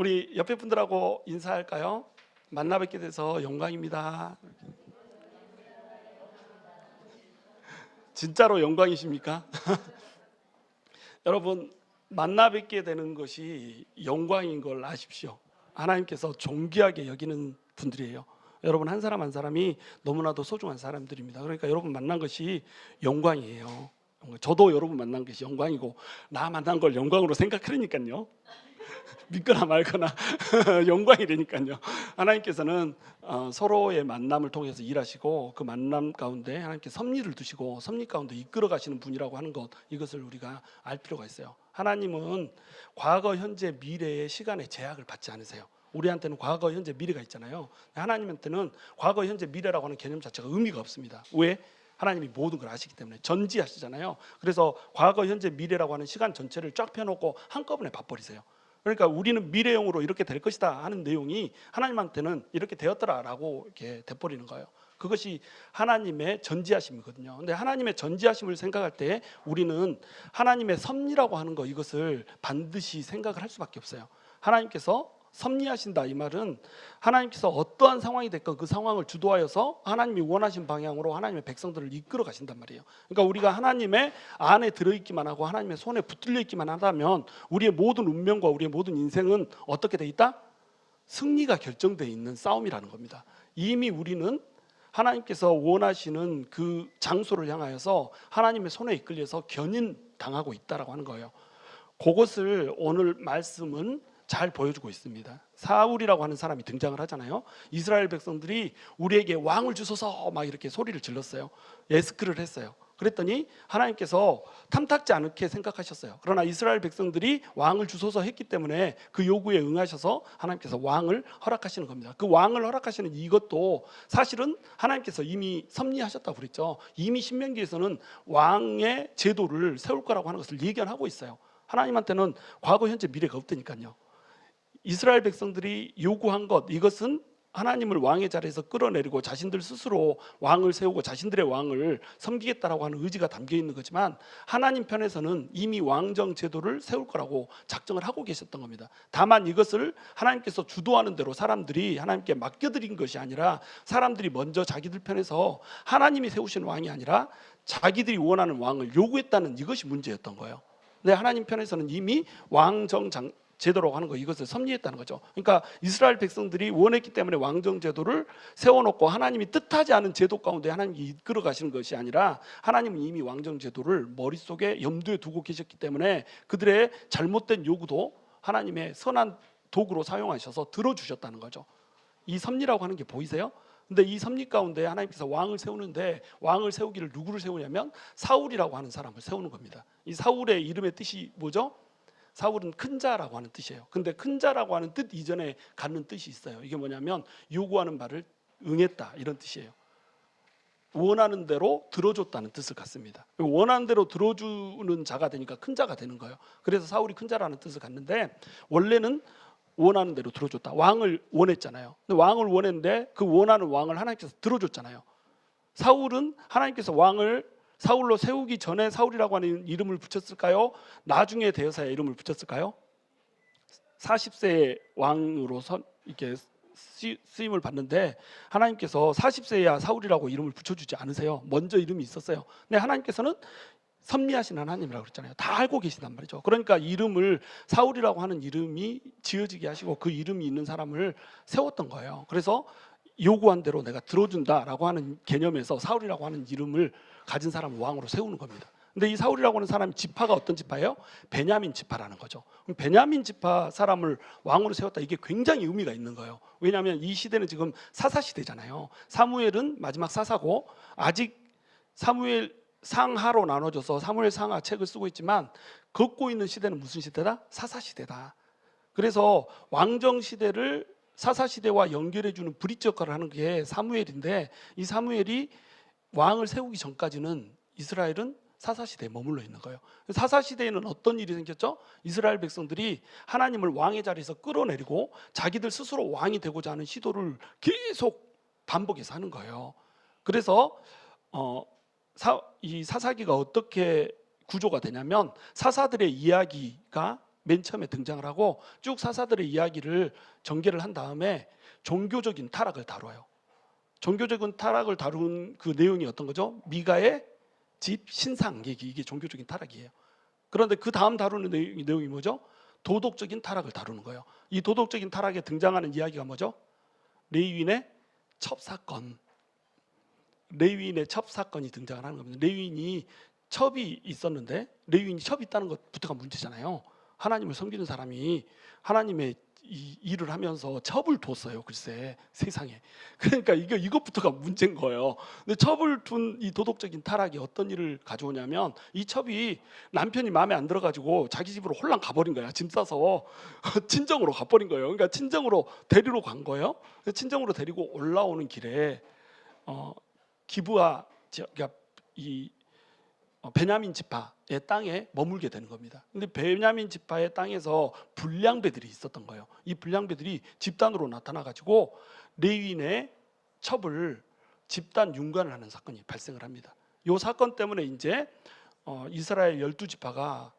우리 옆에 분들하고 인사할까요? 만나 뵙게 돼서 영광입니다. 진짜로 영광이십니까? 여러분, 만나 뵙게 되는 것이 영광인 걸 아십시오. 하나님께서 존귀하게 여기는 분들이에요. 여러분 한 사람 한 사람이 너무나도 소중한 사람들입니다. 그러니까 여러분 만난 것이 영광이에요. 저도 여러분 만난 것이 영광이고 나 만난 걸 영광으로 생각하니까요. 믿거나 말거나 영광이라니까요. 하나님께서는 서로의 만남을 통해서 일하시고 그 만남 가운데 하나님께 섭리를 두시고 섭리 가운데 이끌어 가시는 분이라고 하는 것, 이것을 우리가 알 필요가 있어요. 하나님은 과거, 현재, 미래의 시간에 제약을 받지 않으세요. 우리한테는 과거, 현재, 미래가 있잖아요. 하나님한테는 과거, 현재, 미래라고 하는 개념 자체가 의미가 없습니다. 왜? 하나님이 모든 걸 아시기 때문에 전지하시잖아요. 그래서 과거, 현재, 미래라고 하는 시간 전체를 쫙 펴놓고 한꺼번에 봐버리세요. 그러니까 우리는 미래형으로 이렇게 될 것이다 하는 내용이 하나님한테는 이렇게 되었더라라고 이렇게 돼버리는 거예요. 그것이 하나님의 전지하심이거든요. 근데 하나님의 전지하심을 생각할 때 우리는 하나님의 섭리라고 하는 거, 이것을 반드시 생각을 할 수밖에 없어요. 하나님께서 섭리하신다, 이 말은 하나님께서 어떠한 상황이 됐건 그 상황을 주도하여서 하나님이 원하신 방향으로 하나님의 백성들을 이끌어 가신단 말이에요. 그러니까 우리가 하나님의 안에 들어있기만 하고 하나님의 손에 붙들려 있기만 하다면 우리의 모든 운명과 우리의 모든 인생은 어떻게 돼 있다? 승리가 결정되어 있는 싸움이라는 겁니다. 이미 우리는 하나님께서 원하시는 그 장소를 향하여서 하나님의 손에 이끌려서 견인당하고 있다라고 하는 거예요. 그것을 오늘 말씀은 잘 보여주고 있습니다. 사울이라고 하는 사람이 등장을 하잖아요. 이스라엘 백성들이 우리에게 왕을 주소서 막 이렇게 소리를 질렀어요. 에스크를 했어요. 그랬더니 하나님께서 탐탁지 않게 생각하셨어요. 그러나 이스라엘 백성들이 왕을 주소서 했기 때문에 그 요구에 응하셔서 하나님께서 왕을 허락하시는 겁니다. 그 왕을 허락하시는 이것도 사실은 하나님께서 이미 섭리하셨다고 그랬죠. 이미 신명기에서는 왕의 제도를 세울 거라고 하는 것을 예견하고 있어요. 하나님한테는 과거, 현재, 미래가 없다니까요. 이스라엘 백성들이 요구한 것, 이것은 하나님을 왕의 자리에서 끌어내리고 자신들 스스로 왕을 세우고 자신들의 왕을 섬기겠다라고 하는 의지가 담겨 있는 거지만, 하나님 편에서는 이미 왕정 제도를 세울 거라고 작정을 하고 계셨던 겁니다. 다만 이것을 하나님께서 주도하는 대로 사람들이 하나님께 맡겨드린 것이 아니라, 사람들이 먼저 자기들 편에서 하나님이 세우신 왕이 아니라 자기들이 원하는 왕을 요구했다는, 이것이 문제였던 거예요. 근데 하나님 편에서는 이미 왕정 제도라고 하는 거, 이것을 섭리했다는 거죠. 그러니까 이스라엘 백성들이 원했기 때문에 왕정 제도를 세워놓고 하나님이 뜻하지 않은 제도 가운데 하나님이 이끌어 가시는 것이 아니라, 하나님은 이미 왕정 제도를 머릿속에 염두에 두고 계셨기 때문에 그들의 잘못된 요구도 하나님의 선한 도구로 사용하셔서 들어주셨다는 거죠. 이 섭리라고 하는 게 보이세요? 근데 이 섭리 가운데 하나님께서 왕을 세우는데, 왕을 세우기를 누구를 세우냐면 사울이라고 하는 사람을 세우는 겁니다. 이 사울의 이름의 뜻이 뭐죠? 사울은 큰 자라고 하는 뜻이에요. 근데 큰 자라고 하는 뜻 이전에 갖는 뜻이 있어요. 이게 뭐냐면 요구하는 바를 응했다, 이런 뜻이에요. 원하는 대로 들어줬다는 뜻을 갖습니다. 원하는 대로 들어주는 자가 되니까 큰 자가 되는 거예요. 그래서 사울이 큰 자라는 뜻을 갖는데, 원래는 원하는 대로 들어줬다. 왕을 원했잖아요. 근데 왕을 원했는데 그 원하는 왕을 하나님께서 들어줬잖아요. 사울은 하나님께서 왕을 사울로 세우기 전에 사울이라고 하는 이름을 붙였을까요? 나중에 되어서야 이름을 붙였을까요? 40세의 왕으로 이렇게 쓰임을 받는데, 하나님께서 40세야 사울이라고 이름을 붙여주지 않으세요. 먼저 이름이 있었어요. 근데 하나님께서는 섭리하신 하나님이라고 그랬잖아요. 다 알고 계신단 말이죠. 그러니까 이름을, 사울이라고 하는 이름이 지어지게 하시고 그 이름이 있는 사람을 세웠던 거예요. 그래서 요구한 대로 내가 들어준다라고 하는 개념에서 사울이라고 하는 이름을 가진 사람을 왕으로 세우는 겁니다. 근데 이 사울이라고 하는 사람이 지파가 어떤 지파예요? 베냐민 지파라는 거죠. 그럼 베냐민 지파 사람을 왕으로 세웠다, 이게 굉장히 의미가 있는 거예요. 왜냐하면 이 시대는 지금 사사 시대잖아요. 사무엘은 마지막 사사고, 아직 사무엘 상하로 나눠져서 사무엘 상하 책을 쓰고 있지만, 걷고 있는 시대는 무슨 시대다? 사사 시대다. 그래서 왕정 시대를 사사 시대와 연결해 주는 브릿지 역할을 하는 게 사무엘인데, 이 사무엘이 왕을 세우기 전까지는 이스라엘은 사사 시대에 머물러 있는 거예요. 사사 시대에는 어떤 일이 생겼죠? 이스라엘 백성들이 하나님을 왕의 자리에서 끌어내리고 자기들 스스로 왕이 되고자 하는 시도를 계속 반복해서 하는 거예요. 그래서 이 사사기가 어떻게 구조가 되냐면, 사사들의 이야기가 맨 처음에 등장을 하고 쭉 사사들의 이야기를 전개를 한 다음에 종교적인 타락을 다뤄요. 종교적인 타락을 다룬 그 내용이 어떤 거죠? 미가의 집 신상 얘기, 이게 종교적인 타락이에요. 그런데 그 다음 다루는 내용이 뭐죠? 도덕적인 타락을 다루는 거예요. 이 도덕적인 타락에 등장하는 이야기가 뭐죠? 레위인의 첩사건. 레위인의 첩사건이 등장을 하는 겁니다. 레위인이 첩이 있었는데 레위인이 첩이 있다는 것부터가 문제잖아요. 하나님을 섬기는 사람이 하나님의 이 일을 하면서 첩을 뒀어요. 글쎄 세상에. 그러니까 이것부터가 문제인 거예요. 근데 첩을 둔 이 도덕적인 타락이 어떤 일을 가져오냐면 이 첩이 남편이 마음에 안 들어가지고 자기 집으로 홀랑 가버린 거야. 짐 싸서 친정으로 가버린 거예요. 그러니까 친정으로 데리러 간 거예요. 친정으로 데리고 올라오는 길에 기브아, 그러니까 이 베냐민 지파의 땅에 머물게 되는 겁니다. 근데 베냐민 지파의 땅에서 불량배들이 있었던 거예요. 이 불량배들이 집단으로 나타나 가지고 레위인의 첩을 집단 융관을 하는 사건이 발생을 합니다. 이 사건 때문에 이제 이스라엘 12지파가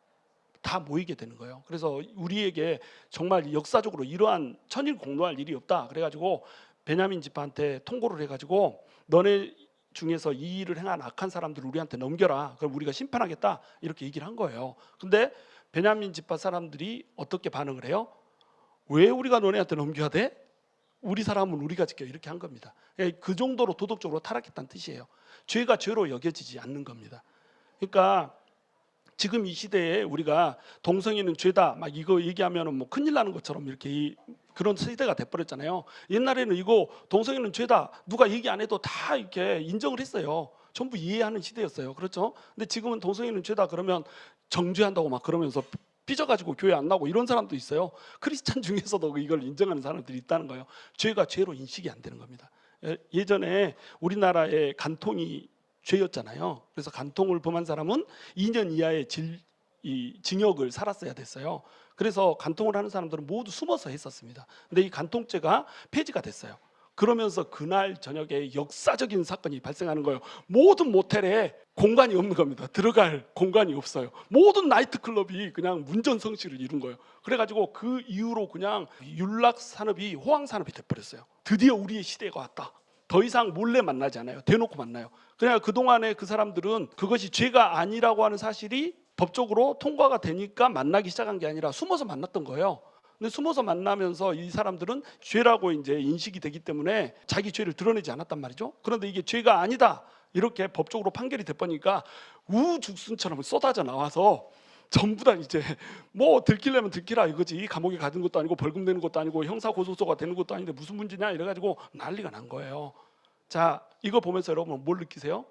다 모이게 되는 거예요. 그래서 우리에게 정말 역사적으로 이러한 천일 공노할 일이 없다. 그래가지고 베냐민 지파한테 통고를 해가지고 너네 중에서 이 일을 행한 악한 사람들을 우리한테 넘겨라. 그럼 우리가 심판하겠다. 이렇게 얘기를 한 거예요. 근데 베냐민 지파 사람들이 어떻게 반응을 해요? 왜 우리가 너네한테 넘겨야 돼? 우리 사람은 우리가 지켜. 이렇게 한 겁니다. 그 정도로 도덕적으로 타락했다는 뜻이에요. 죄가 죄로 여겨지지 않는 겁니다. 그러니까 지금 이 시대에 우리가 동성애는 죄다 막 이거 얘기하면은 뭐 큰일 나는 것처럼 이렇게 그런 시대가 돼버렸잖아요. 옛날에는 이거 동성애는 죄다 누가 얘기 안 해도 다 이렇게 인정을 했어요. 전부 이해하는 시대였어요. 그렇죠? 근데 지금은 동성애는 죄다 그러면 정죄한다고 막 그러면서 삐져가지고 교회 안 나고 이런 사람도 있어요. 크리스찬 중에서도 이걸 인정하는 사람들이 있다는 거예요. 죄가 죄로 인식이 안 되는 겁니다. 예전에 우리나라의 간통이 죄였잖아요. 그래서 간통을 범한 사람은 2년 이하의 징역을 살았어야 됐어요. 그래서 간통을 하는 사람들은 모두 숨어서 했었습니다. 근데 이 간통죄가 폐지가 됐어요. 그러면서 그날 저녁에 역사적인 사건이 발생하는 거예요. 모든 모텔에 공간이 없는 겁니다. 들어갈 공간이 없어요. 모든 나이트클럽이 그냥 문전성시를 이룬 거예요. 그래가지고 그 이후로 그냥 윤락산업이 호황산업이 돼버렸어요. 드디어 우리의 시대가 왔다. 더 이상 몰래 만나지 않아요. 대놓고 만나요. 그냥 그동안에 그 사람들은 그것이 죄가 아니라고 하는 사실이 법적으로 통과가 되니까 만나기 시작한 게 아니라 숨어서 만났던 거예요. 근데 숨어서 만나면서 이 사람들은 죄라고 이제 인식이 되기 때문에 자기 죄를 드러내지 않았단 말이죠. 그런데 이게 죄가 아니다. 이렇게 법적으로 판결이 돼버리니까 우죽순처럼 쏟아져 나와서 전부 다 이제 뭐 들키려면 들키라 이거지. 감옥에 가는 것도 아니고 벌금 내는 것도 아니고 형사 고소서가 되는 것도 아닌데 무슨 문제냐 이래가지고 난리가 난 거예요. 자, 이거 보면서 여러분 뭘 느끼세요?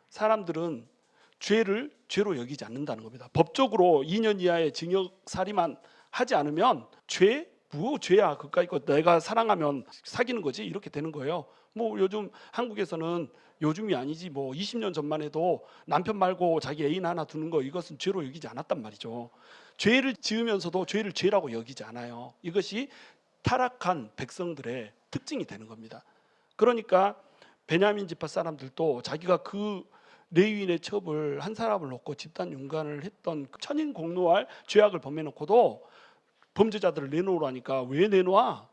사람들은 죄를 죄로 여기지 않는다는 겁니다. 법적으로 2년 이하의 징역 살이만 하지 않으면 뭐 죄야 그까이 거 내가 사랑하면 사귀는 거지 이렇게 되는 거예요. 뭐 요즘 한국에서는 요즘이 아니지 뭐 20년 전만 해도 남편 말고 자기 애인 하나 두는 거 이것은 죄로 여기지 않았단 말이죠. 죄를 지으면서도 죄를 죄라고 여기지 않아요. 이것이 타락한 백성들의 특징이 되는 겁니다. 그러니까 베냐민 지파 사람들도 자기가 그 레위인의 첩을 한 사람을 놓고 집단 융간을 했던 천인 공노할 죄악을 범해놓고도 범죄자들을 내놓으라니까 왜 내놔?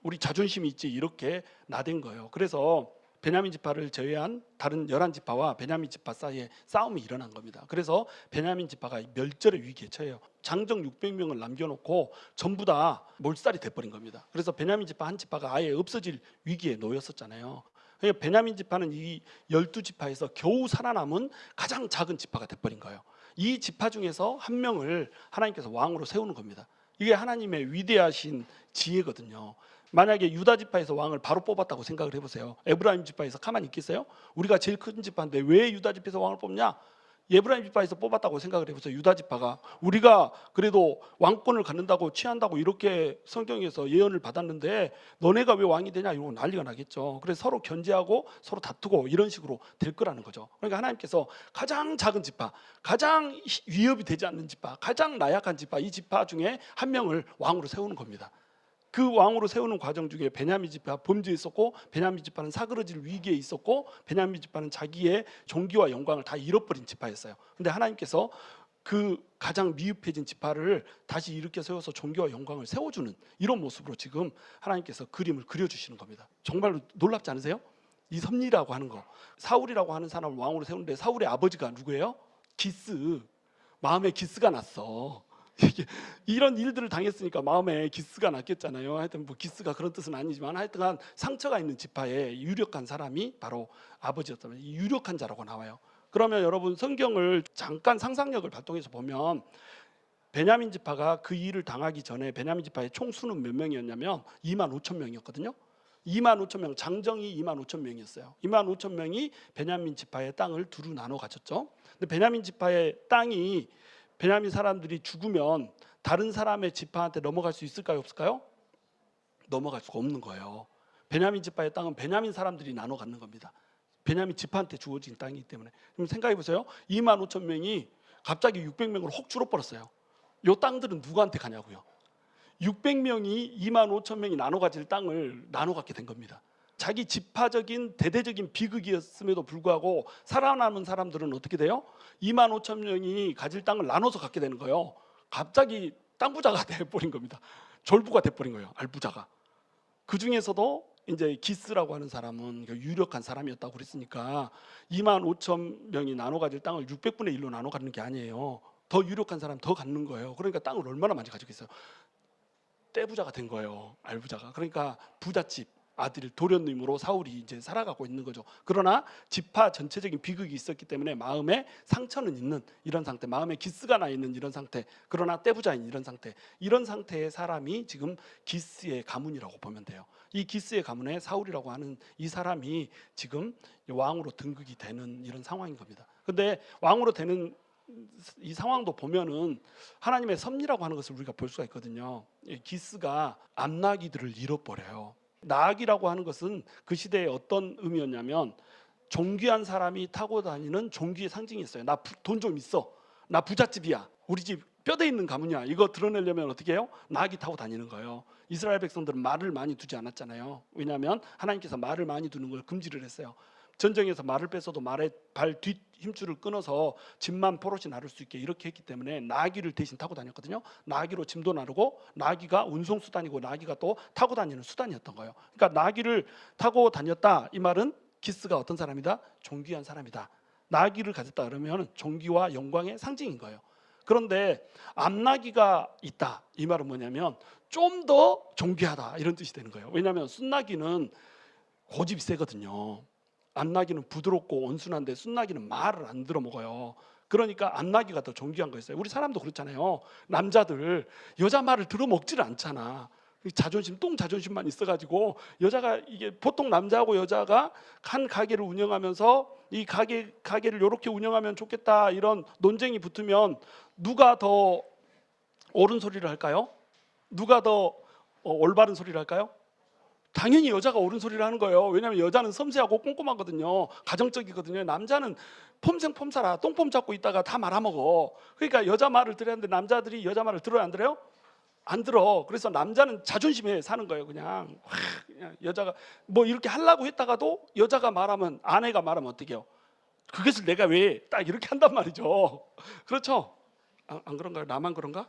우리 자존심이 있지 이렇게 나댄 거예요. 그래서 베냐민 지파를 제외한 다른 11지파와 베냐민 지파 사이에 싸움이 일어난 겁니다. 그래서 베냐민 지파가 멸절의 위기에 처해요. 장정 600명을 남겨놓고 전부 다 몰살이 돼버린 겁니다. 그래서 베냐민 지파 한 지파가 아예 없어질 위기에 놓였었잖아요. 그러니까 베냐민 지파는 이 12지파에서 겨우 살아남은 가장 작은 지파가 돼버린 거예요. 이 지파 중에서 한 명을 하나님께서 왕으로 세우는 겁니다. 이게 하나님의 위대하신 지혜거든요. 만약에 유다 지파에서 왕을 바로 뽑았다고 생각을 해보세요. 에브라임 지파에서 가만히 있겠어요? 우리가 제일 큰 지파인데 왜 유다 지파에서 왕을 뽑냐? 에브라임 지파에서 뽑았다고 생각을 해보세요. 유다 지파가 우리가 그래도 왕권을 갖는다고 취한다고 이렇게 성경에서 예언을 받았는데 너네가 왜 왕이 되냐 이러고 난리가 나겠죠. 그래서 서로 견제하고 서로 다투고 이런 식으로 될 거라는 거죠. 그러니까 하나님께서 가장 작은 지파, 가장 위협이 되지 않는 지파, 가장 나약한 지파, 이 지파 중에 한 명을 왕으로 세우는 겁니다. 그 왕으로 세우는 과정 중에 베냐민 지파 범죄했었고 베냐민 지파는 사그러질 위기에 있었고 베냐민 지파는 자기의 존귀와 영광을 다 잃어버린 지파였어요. 근데 하나님께서 그 가장 미흡해진 지파를 다시 일으켜 세워서 존귀와 영광을 세워주는 이런 모습으로 지금 하나님께서 그림을 그려주시는 겁니다. 정말 놀랍지 않으세요? 이 섭리라고 하는 거, 사울이라고 하는 사람을 왕으로 세우는데 사울의 아버지가 누구예요? 기스. 마음에 기스가 났어. 이런 일들을 당했으니까 마음에 기스가 났겠잖아요. 하여튼 뭐 기스가 그런 뜻은 아니지만 하여튼간 상처가 있는 지파에 유력한 사람이 바로 아버지였다면 이 유력한 자라고 나와요. 그러면 여러분 성경을 잠깐 상상력을 발동해서 보면 베냐민 지파가 그 일을 당하기 전에 베냐민 지파의 총 수는 몇 명이었냐면 2만 5천 명이었거든요. 2만 5천 명, 장정이 2만 5천 명이었어요. 2만 5천 명이 베냐민 지파의 땅을 두루 나눠 가졌죠. 근데 베냐민 지파의 땅이 베냐민 사람들이 죽으면 다른 사람의 지파한테 넘어갈 수 있을까요, 없을까요? 넘어갈 수가 없는 거예요. 베냐민 지파의 땅은 베냐민 사람들이 나눠 갖는 겁니다. 베냐민 지파한테 주어진 땅이기 때문에. 그럼 생각해 보세요. 2만 5천 명이 갑자기 600명으로 혹 줄어버렸어요. 이 땅들은 누구한테 가냐고요. 600명이 2만 5천 명이 나눠 가질 땅을 나눠 갖게 된 겁니다. 자기 지파적인 대대적인 비극이었음에도 불구하고 살아남은 사람들은 어떻게 돼요? 2만 5천 명이 가질 땅을 나눠서 갖게 되는 거예요. 갑자기 땅 부자가 돼버린 겁니다. 졸부가 돼버린 거예요. 알부자가. 그 중에서도 이제 기스라고 하는 사람은 유력한 사람이었다고 그랬으니까 2만 5천 명이 나눠 가질 땅을 600분의 1로 나눠 갖는 게 아니에요. 더 유력한 사람 더 갖는 거예요. 그러니까 땅을 얼마나 많이 가지고 있어요. 떼부자가 된 거예요. 알부자가. 그러니까 부잣집 아들 도련님으로 사울이 이제 살아가고 있는 거죠. 그러나 지파 전체적인 비극이 있었기 때문에 마음에 상처는 있는 이런 상태, 마음에 기스가 나 있는 이런 상태, 그러나 떼부자인 이런 상태, 이런 상태의 사람이 지금 기스의 가문이라고 보면 돼요. 이 기스의 가문에 사울이라고 하는 이 사람이 지금 왕으로 등극이 되는 이런 상황인 겁니다. 근데 왕으로 되는 이 상황도 보면은 하나님의 섭리라고 하는 것을 우리가 볼 수가 있거든요. 기스가 암나기들을 잃어버려요. 나귀라고 하는 것은 그 시대에 어떤 의미였냐면 존귀한 사람이 타고 다니는 존귀의 상징이었어요. 나 돈 좀 있어. 나 부잣집이야. 우리 집 뼈대 있는 가문이야. 이거 드러내려면 어떻게 해요? 나귀 타고 다니는 거예요. 이스라엘 백성들은 말을 많이 두지 않았잖아요. 왜냐하면 하나님께서 말을 많이 두는 걸 금지를 했어요. 전쟁에서 말을 뺏어도 말의 발 뒷 힘줄을 끊어서 짐만 포로시 나를 수 있게 이렇게 했기 때문에 나귀를 대신 타고 다녔거든요. 나귀로 짐도 나르고 나귀가 운송 수단이고 나귀가 또 타고 다니는 수단이었던 거예요. 그러니까 나귀를 타고 다녔다 이 말은 기스가 어떤 사람이다? 존귀한 사람이다. 나귀를 가졌다 그러면 존귀와 영광의 상징인 거예요. 그런데 암나귀가 있다 이 말은 뭐냐면 좀 더 존귀하다 이런 뜻이 되는 거예요. 왜냐하면 순나귀는 고집이 세거든요. 암나귀는 부드럽고 온순한데 순나귀는 말을 안 들어먹어요. 그러니까 암나귀가 더 존귀한 거였어요. 우리 사람도 그렇잖아요. 남자들 여자 말을 들어먹지를 않잖아. 자존심, 똥 자존심만 있어가지고 여자가 이게 보통 남자하고 여자가 한 가게를 운영하면서 이 가게를 이렇게 운영하면 좋겠다 이런 논쟁이 붙으면 누가 더 옳은 소리를 할까요? 누가 더 올바른 소리를 할까요? 당연히 여자가 옳은 소리를 하는 거예요. 왜냐하면 여자는 섬세하고 꼼꼼하거든요. 가정적이거든요. 남자는 폼생폼사라 똥폼 잡고 있다가 다 말아먹어. 그러니까 여자 말을 들어야 하는데 남자들이 여자 말을 들어요 안 들어요? 안 들어. 그래서 남자는 자존심에 사는 거예요. 그냥 여자가 뭐 이렇게 하려고 했다가도 여자가 말하면 아내가 말하면 어떻게 해요? 그것을 내가 왜 딱 이렇게 한단 말이죠. 그렇죠? 안 그런가요? 나만 그런가?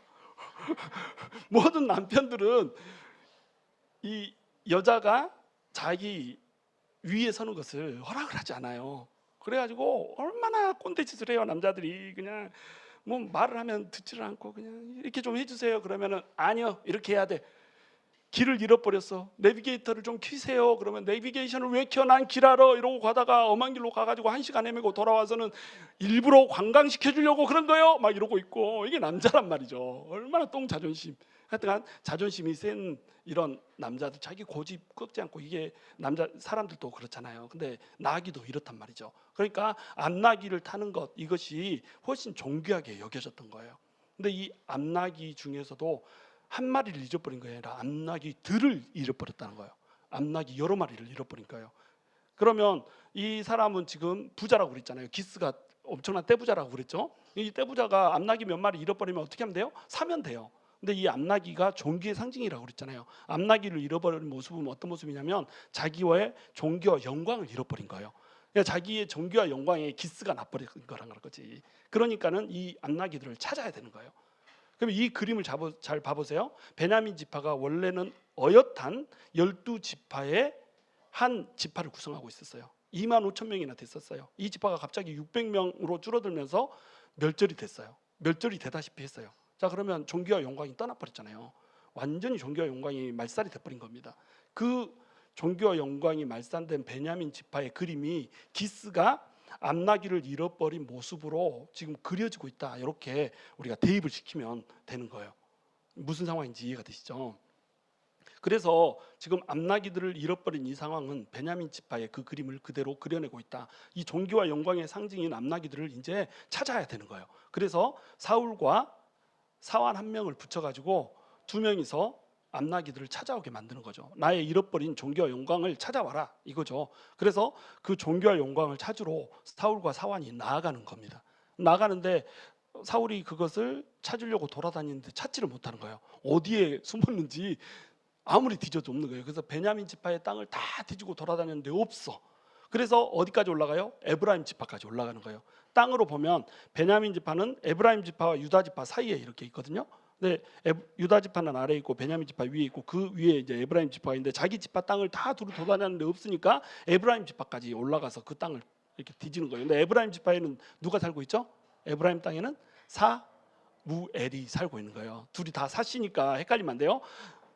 모든 남편들은 이 여자가 자기 위에 서는 것을 허락을 하지 않아요. 그래가지고 얼마나 꼰대짓을 해요. 남자들이 그냥 뭐 말을 하면 듣지를 않고 그냥 이렇게 좀 해주세요. 그러면은 아니요 이렇게 해야 돼. 길을 잃어버렸어. 내비게이터를 좀 켜세요. 그러면 내비게이션을 왜 켜? 난 길 알아. 이러고 가다가 엄한 길로 가가지고 1시간 헤매고 돌아와서는 일부러 관광시켜주려고 그런 거예요. 막 이러고 있고 이게 남자란 말이죠. 얼마나 똥 자존심. 하여튼 자존심이 센 이런 남자들 자기 고집 꺾지 않고 이게 남자 사람들도 그렇잖아요. 근데 나귀도 이렇단 말이죠. 그러니까 암나귀를 타는 것 이것이 훨씬 존귀하게 여겨졌던 거예요. 근데 이 암나귀 중에서도 한 마리를 잃어버린 거예요. 아니라 암나귀들을 잃어버렸다는 거예요. 암나귀 여러 마리를 잃어버린 거예요. 그러면 이 사람은 지금 부자라고 그랬잖아요. 기스가 엄청난 떼부자라고 그랬죠. 이 떼부자가 암나귀 몇 마리 잃어버리면 어떻게 하면 돼요? 사면 돼요. 근데 이 암나귀가 존귀의 상징이라고 그랬잖아요. 암나귀를 잃어버린 모습은 어떤 모습이냐면 자기와의 존귀와 영광을 잃어버린 거예요. 그러니까 자기의 존귀와 영광에 기스가 나버린 거란 거지. 그러니까는 이 암나기들을 찾아야 되는 거예요. 그럼 이 그림을 잘 봐보세요. 베냐민 지파가 원래는 어엿한 12지파의 한 지파를 구성하고 있었어요. 2만 5천 명이나 됐었어요. 이 지파가 갑자기 600명으로 줄어들면서 멸절이 됐어요. 멸절이 되다시피 했어요. 자, 그러면 존귀와 영광이 떠나버렸잖아요. 완전히 존귀와 영광이 말살이 돼버린 겁니다. 그 존귀와 영광이 말살된 베냐민 지파의 그림이 기스가 암나기를 잃어버린 모습으로 지금 그려지고 있다. 이렇게 우리가 대입을 시키면 되는 거예요. 무슨 상황인지 이해가 되시죠? 그래서 지금 암나기들을 잃어버린 이 상황은 베냐민 지파의 그 그림을 그대로 그려내고 있다. 이 존귀와 영광의 상징인 암나기들을 이제 찾아야 되는 거예요. 그래서 사울과 사환 한 명을 붙여가지고 두 명이서 암나기들을 찾아오게 만드는 거죠. 나의 잃어버린 존귀와 영광을 찾아와라 이거죠. 그래서 그 존귀와 영광을 찾으러 사울과 사환이 나아가는 겁니다. 나가는데 사울이 그것을 찾으려고 돌아다니는데 찾지를 못하는 거예요. 어디에 숨었는지 아무리 뒤져도 없는 거예요. 그래서 베냐민 지파의 땅을 다 뒤지고 돌아다녔는데 없어. 그래서 어디까지 올라가요? 에브라임 지파까지 올라가는 거예요. 땅으로 보면 베냐민 지파는 에브라임 지파와 유다 지파 사이에 이렇게 있거든요. 근데 유다 지파는 아래에 있고 베냐민 지파 위에 있고 그 위에 이제 에브라임 지파가 있는데 자기 지파 땅을 다 두루 돌아다녔는데 없으니까 에브라임 지파까지 올라가서 그 땅을 이렇게 뒤지는 거예요. 근데 에브라임 지파에는 누가 살고 있죠? 에브라임 땅에는 사무엘이 살고 있는 거예요. 둘이 다 사시니까 헷갈리면 안 돼요.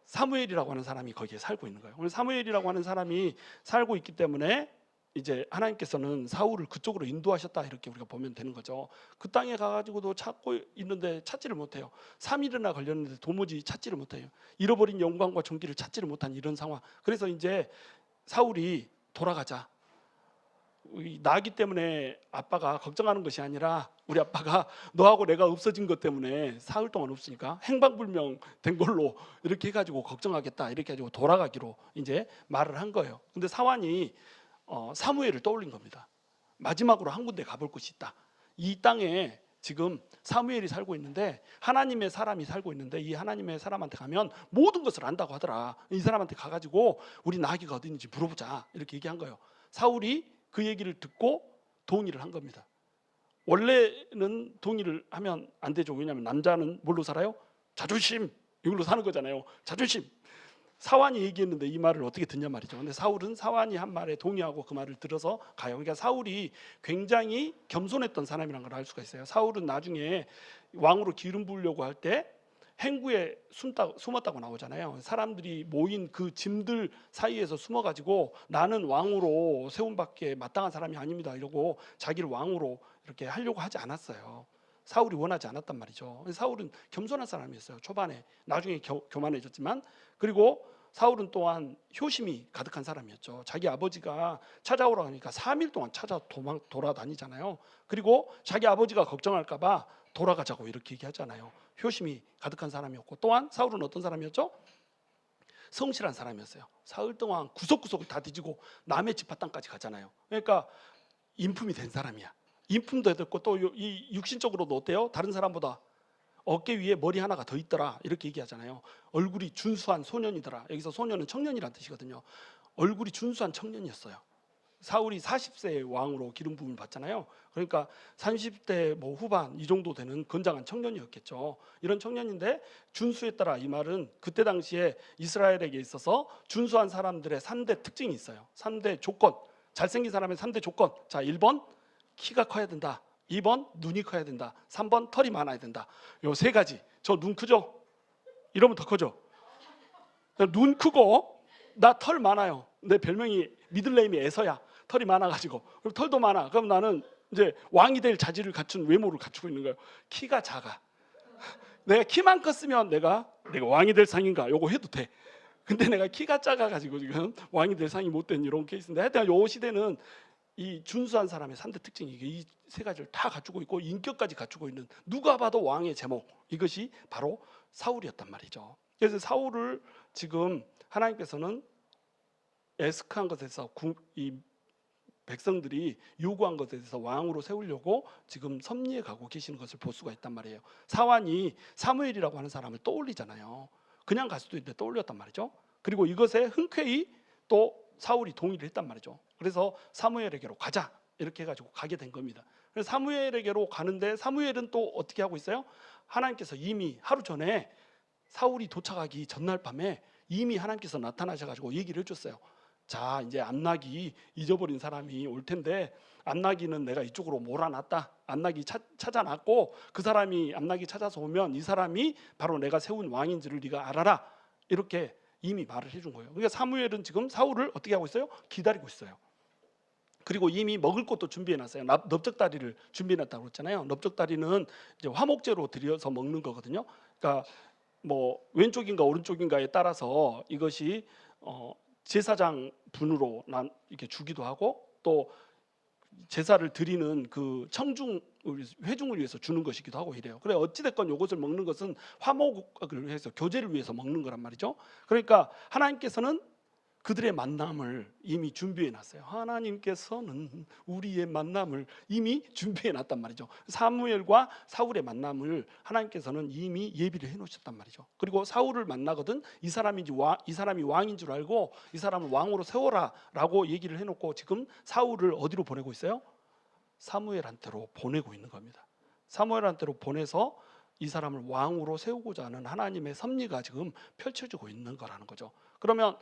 사무엘이라고 하는 사람이 거기에 살고 있는 거예요. 오늘 사무엘이라고 하는 사람이 살고 있기 때문에 이제 하나님께서는 사울을 그쪽으로 인도하셨다 이렇게 우리가 보면 되는 거죠. 그 땅에 가가지고도 찾고 있는데 찾지를 못해요. 3일이나 걸렸는데 도무지 찾지를 못해요. 잃어버린 영광과 존귀를 찾지를 못한 이런 상황. 그래서 이제 사울이 돌아가자. 나기 때문에 아빠가 걱정하는 것이 아니라 우리 아빠가 너하고 내가 없어진 것 때문에 사흘 동안 없으니까 행방불명 된 걸로 이렇게 해가지고 걱정하겠다 이렇게 해가지고 돌아가기로 이제 말을 한 거예요. 근데 사환이 사무엘을 떠올린 겁니다. 마지막으로 한 군데 가볼 곳이 있다. 이 땅에 지금 사무엘이 살고 있는데 하나님의 사람이 살고 있는데 이 하나님의 사람한테 가면 모든 것을 안다고 하더라. 이 사람한테 가가지고 우리 나귀가 어디 있는지 물어보자 이렇게 얘기한 거예요. 사울이 그 얘기를 듣고 동의를 한 겁니다. 원래는 동의를 하면 안 되죠. 왜냐하면 남자는 뭘로 살아요? 자존심 이걸로 사는 거잖아요. 자존심. 사환이 얘기했는데 이 말을 어떻게 듣냐 말이죠. 근데 사울은 사환이 한 말에 동의하고 그 말을 들어서 가요. 그러니까 사울이 굉장히 겸손했던 사람이라는 걸 알 수가 있어요. 사울은 나중에 왕으로 기름 부으려고 할 때 행구에 숨었다고 나오잖아요. 사람들이 모인 그 짐들 사이에서 숨어가지고 나는 왕으로 세움받기에 마땅한 사람이 아닙니다 이러고 자기를 왕으로 이렇게 하려고 하지 않았어요. 사울이 원하지 않았단 말이죠. 사울은 겸손한 사람이었어요. 초반에. 나중에 교만해졌지만. 그리고 사울은 또한 효심이 가득한 사람이었죠. 자기 아버지가 찾아오라고 하니까 3일 동안 돌아다니잖아요. 그리고 자기 아버지가 걱정할까 봐 돌아가자고 이렇게 얘기하잖아요. 효심이 가득한 사람이었고 또한 사울은 어떤 사람이었죠? 성실한 사람이었어요. 사흘 동안 구석구석을 다 뒤지고 남의 지파 땅까지 가잖아요. 그러니까 인품이 된 사람이야. 인품도 됐고 또 이 육신적으로도 어때요? 다른 사람보다 어깨 위에 머리 하나가 더 있더라 이렇게 얘기하잖아요. 얼굴이 준수한 소년이더라. 여기서 소년은 청년이란 뜻이거든요. 얼굴이 준수한 청년이었어요. 사울이 40세의 왕으로 기름 부음을 받잖아요. 그러니까 30대 뭐 후반 이 정도 되는 건장한 청년이었겠죠. 이런 청년인데 준수했더라 이 말은 그때 당시에 이스라엘에게 있어서 준수한 사람들의 3대 특징이 있어요. 3대 조건. 잘생긴 사람의 3대 조건. 자, 1번 키가 커야 된다. 2번 눈이 커야 된다. 3번 털이 많아야 된다. 요 세 가지. 저 눈 크죠? 이러면 더 커져. 눈 크고 나 털 많아요. 내 별명이 미들네임이 에서야. 털이 많아가지고 그리고 털도 많아. 그럼 나는 이제 왕이 될 자질을 갖춘 외모를 갖추고 있는 거예요. 키가 작아. 내가 키만 컸으면 내가 왕이 될 상인가 요거 해도 돼. 근데 내가 키가 작아가지고 지금 왕이 될 상이 못 된 이런 케이스인데 하여튼 요 시대는 이 준수한 사람의 3대 특징이 이 세 가지를 다 갖추고 있고 인격까지 갖추고 있는 누가 봐도 왕의 제목 이것이 바로 사울이었단 말이죠. 그래서 사울을 지금 하나님께서는 애스크한 것에서 이 백성들이 요구한 것에 대해서 왕으로 세우려고 지금 섭리해 가고 계시는 것을 볼 수가 있단 말이에요. 사환이 사무엘이라고 하는 사람을 떠올리잖아요. 그냥 갈 수도 있는데 떠올렸단 말이죠. 그리고 이것에 흔쾌히 또 사울이 동의를 했단 말이죠. 그래서 사무엘에게로 가자 이렇게 해가지고 가게 된 겁니다. 그래서 사무엘에게로 가는데 사무엘은 또 어떻게 하고 있어요? 하나님께서 이미 하루 전에 사울이 도착하기 전날 밤에 이미 하나님께서 나타나셔가지고 얘기를 해줬어요. 자, 이제 암나기 잊어버린 사람이 올 텐데 암나기는 내가 이쪽으로 몰아놨다. 암나기 찾아놨고 그 사람이 암나기 찾아서 오면 이 사람이 바로 내가 세운 왕인 줄을 네가 알아라. 이렇게 이미 말을 해준 거예요. 그러니까 사무엘은 지금 사울을 어떻게 하고 있어요? 기다리고 있어요. 그리고 이미 먹을 것도 준비해놨어요. 넓적다리를 준비해놨다고 그랬잖아요. 넓적다리는 이제 화목제로 드려서 먹는 거거든요. 그러니까 뭐 왼쪽인가 오른쪽인가에 따라서 이것이 제사장 분으로 이렇게 주기도 하고 또 제사를 드리는 그 회중을 위해서 주는 것이기도 하고 이래요. 그래 어찌 됐건 이것을 먹는 것은 화목을 위해서 교제를 위해서 먹는 거란 말이죠. 그러니까 하나님께서는 그들의 만남을 이미 준비해 놨어요. 하나님께서는 우리의 만남을 이미 준비해 놨단 말이죠. 사무엘과 사울의 만남을 하나님께서는 이미 예비를 해 놓으셨단 말이죠. 그리고 사울을 만나거든 이 사람이 왕인 줄 알고 이 사람을 왕으로 세워라라고 얘기를 해 놓고 지금 사울을 어디로 보내고 있어요? 사무엘한테로 보내고 있는 겁니다. 사무엘한테로 보내서 이 사람을 왕으로 세우고자 하는 하나님의 섭리가 지금 펼쳐지고 있는 거라는 거죠. 그러면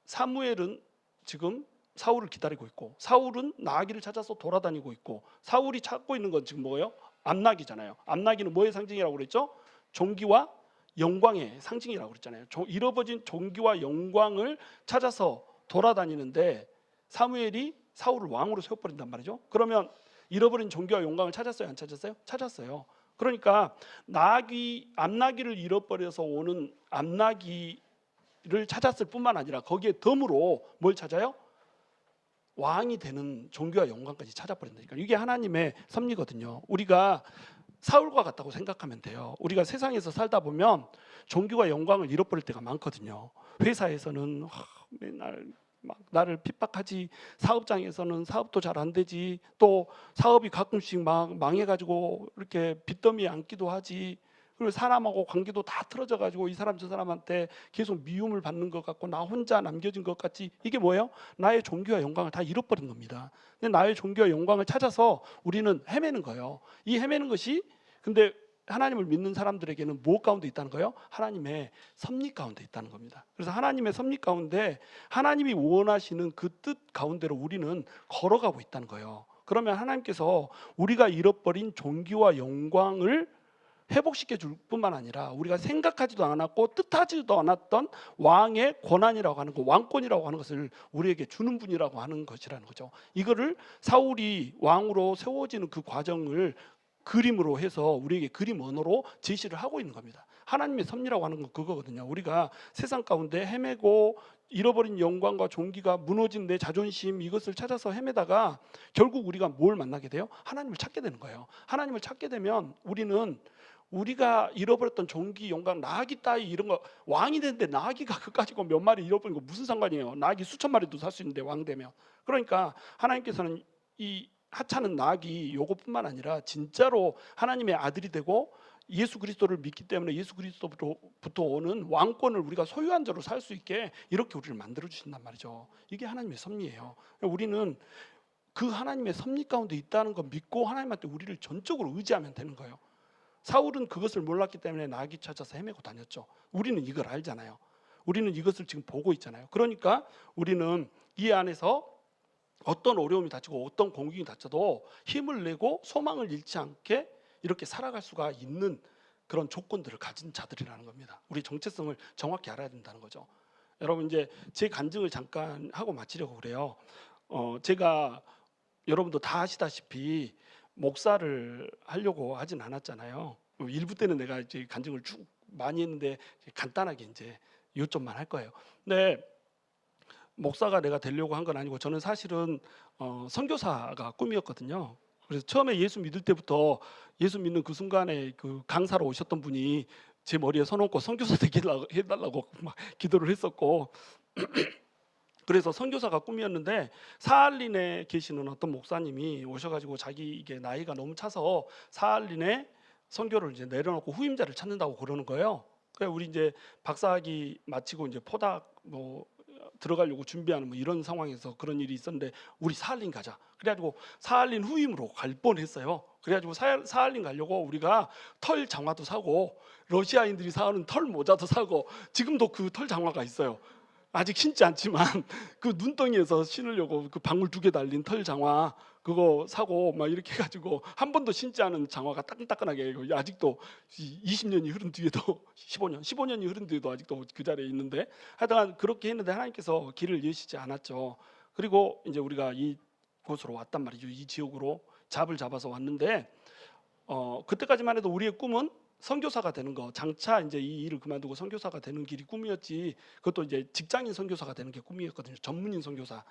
사무엘은 지금 사울을 기다리고 있고 사울은 나귀를 찾아서 돌아다니고 있고 사울이 찾고 있는 건 지금 뭐예요? 암나귀잖아요. 암나귀는 뭐의 상징이라고 그랬죠? 존귀와 영광의 상징이라고 그랬잖아요. 잃어버진 존귀와 영광을 찾아서 돌아다니는데 사무엘이 사울을 왕으로 세워버린단 말이죠. 그러면 잃어버린 존귀와 영광을 찾았어요? 안 찾았어요? 찾았어요. 그러니까 암나귀를 잃어버려서 오는 암나귀를 찾았을 뿐만 아니라 거기에 덤으로 뭘 찾아요? 왕이 되는 존귀와 영광까지 찾아버린다니까. 이게 하나님의 섭리거든요. 우리가 사울과 같다고 생각하면 돼요. 우리가 세상에서 살다 보면 존귀와 영광을 잃어버릴 때가 많거든요. 회사에서는 맨날 막 나를 핍박하지, 사업장에서는 사업도 잘 안 되지, 또 사업이 가끔씩 막 망해가지고 이렇게 빚더미에 앉기도 하지. 그리고 사람하고 관계도 다 틀어져 가지고 이 사람 저 사람한테 계속 미움을 받는 것 같고 나 혼자 남겨진 것 같지. 이게 뭐예요? 나의 존귀와 영광을 다 잃어버린 겁니다. 근데 나의 존귀와 영광을 찾아서 우리는 헤매는 거예요. 이 헤매는 것이 근데 하나님을 믿는 사람들에게는 무엇 가운데 있다는 거예요? 하나님의 섭리 가운데 있다는 겁니다. 그래서 하나님의 섭리 가운데 하나님이 원하시는 그 뜻 가운데로 우리는 걸어가고 있다는 거예요. 그러면 하나님께서 우리가 잃어버린 존귀와 영광을 회복시켜 줄 뿐만 아니라 우리가 생각하지도 않았고 뜻하지도 않았던 왕의 권한이라고 하는 것, 왕권이라고 하는 것을 우리에게 주는 분이라고 하는 것이라는 거죠. 이거를 사울이 왕으로 세워지는 그 과정을 그림으로 해서 우리에게 그림 언어로 제시를 하고 있는 겁니다. 하나님의 섭리라고 하는 건 그거거든요. 우리가 세상 가운데 헤매고 잃어버린 영광과 존귀가 무너진 내 자존심 이것을 찾아서 헤매다가 결국 우리가 뭘 만나게 돼요? 하나님을 찾게 되는 거예요. 하나님을 찾게 되면 우리는 우리가 잃어버렸던 존귀, 영광, 나귀 따위 이런 거 왕이 되는데 나귀가 그까짓 몇 마리 잃어버린 거 무슨 상관이에요? 나귀 수천 마리도 살 수 있는데 왕 되면. 그러니까 하나님께서는 이 하찮은 나귀 요것뿐만 아니라 진짜로 하나님의 아들이 되고 예수 그리스도를 믿기 때문에 예수 그리스도부터 오는 왕권을 우리가 소유한 자로 살 수 있게 이렇게 우리를 만들어 주신단 말이죠. 이게 하나님의 섭리예요. 우리는 그 하나님의 섭리 가운데 있다는 거 믿고 하나님한테 우리를 전적으로 의지하면 되는 거예요. 사울은 그것을 몰랐기 때문에 나귀 찾아서 헤매고 다녔죠. 우리는 이걸 알잖아요. 우리는 이것을 지금 보고 있잖아요. 그러니까 우리는 이 안에서 어떤 어려움이 닥치고 어떤 공격이 닥쳐도 힘을 내고 소망을 잃지 않게 이렇게 살아갈 수가 있는 그런 조건들을 가진 자들이라는 겁니다. 우리 정체성을 정확히 알아야 된다는 거죠. 여러분 이제 제 간증을 잠깐 하고 마치려고 그래요. 제가 여러분도 다 아시다시피 목사를 하려고 하진 않았잖아요. 일부 때는 내가 이제 간증을 쭉 많이 했는데 간단하게 이제 요점만 할 거예요. 근데 목사가 내가 되려고 한 건 아니고 저는 사실은 선교사가 꿈이었거든요. 그래서 처음에 예수 믿을 때부터 예수 믿는 그 순간에 그 강사로 오셨던 분이 제 머리에 손 얹고 선교사 되게 해달라고 막 기도를 했었고 그래서 선교사가 꿈이었는데 사할린에 계시는 어떤 목사님이 오셔가지고 자기 이게 나이가 너무 차서 사할린에 선교를 이제 내려놓고 후임자를 찾는다고 그러는 거예요. 그래 우리 이제 박사학위 마치고 이제 포닥 뭐 들어가려고 준비하는 뭐 이런 상황에서 그런 일이 있었는데 우리 사할린 가자. 그래가지고 사할린 후임으로 갈 뻔했어요. 그래가지고 사할린 가려고 우리가 털 장화도 사고 러시아인들이 사는 털 모자도 사고 지금도 그 털 장화가 있어요. 아직 신지 않지만 그 눈덩이에서 신으려고 그 방울 2개 달린 털 장화 그거 사고 막 이렇게 해가지고 한 번도 신지 않은 장화가 따끈따끈하게 아직도 20년이 흐른 뒤에도 15년이 흐른 뒤에도 아직도 그 자리에 있는데 하여간 그렇게 했는데 하나님께서 길을 여시지 않았죠. 그리고 이제 우리가 이곳으로 왔단 말이죠. 이 지역으로 잡을 잡아서 왔는데 그때까지만 해도 우리의 꿈은 선교사가 되는 거, 장차 이제 이 일을 그만두고 선교사가 되는 길이 꿈이었지. 그것도 이제 직장인 선교사가 되는 게 꿈이었거든요. 전문인 선교사.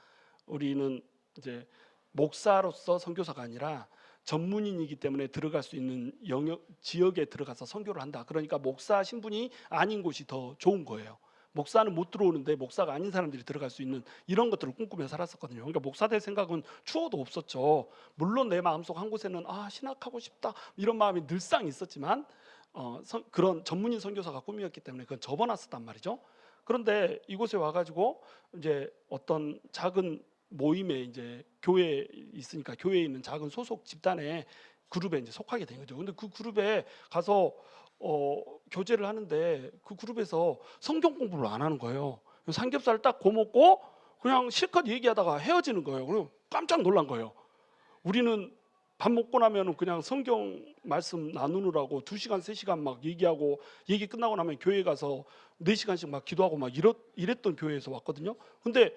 우리는 이제 목사로서 선교사가 아니라 전문인이기 때문에 들어갈 수 있는 영역 지역에 들어가서 선교를 한다. 그러니까 목사 신분이 아닌 곳이 더 좋은 거예요. 목사는 못 들어오는데 목사가 아닌 사람들이 들어갈 수 있는 이런 것들을 꿈꾸며 살았었거든요. 그러니까 목사 될 생각은 추워도 없었죠. 물론 내 마음속 한 곳에는 신학하고 싶다 이런 마음이 늘상 있었지만 그런 전문인 선교사가 꿈이었기 때문에 그건 접어놨었단 말이죠. 그런데 이곳에 와가지고 이제 어떤 작은 모임에 이제 교회에 있으니까 교회에 있는 작은 소속 집단의 그룹에 이제 속하게 된 거죠. 근데 그 그룹에 가서 교제를 하는데 그 그룹에서 성경 공부를 안 하는 거예요. 삼겹살 딱 구워먹고 그냥 실컷 얘기하다가 헤어지는 거예요. 그리고 깜짝 놀란 거예요. 우리는 밥 먹고 나면 그냥 성경 말씀 나누느라고 2시간, 3시간 막 얘기하고 얘기 끝나고 나면 교회 가서 4시간씩 막 기도하고 막 이랬던 교회에서 왔거든요. 근데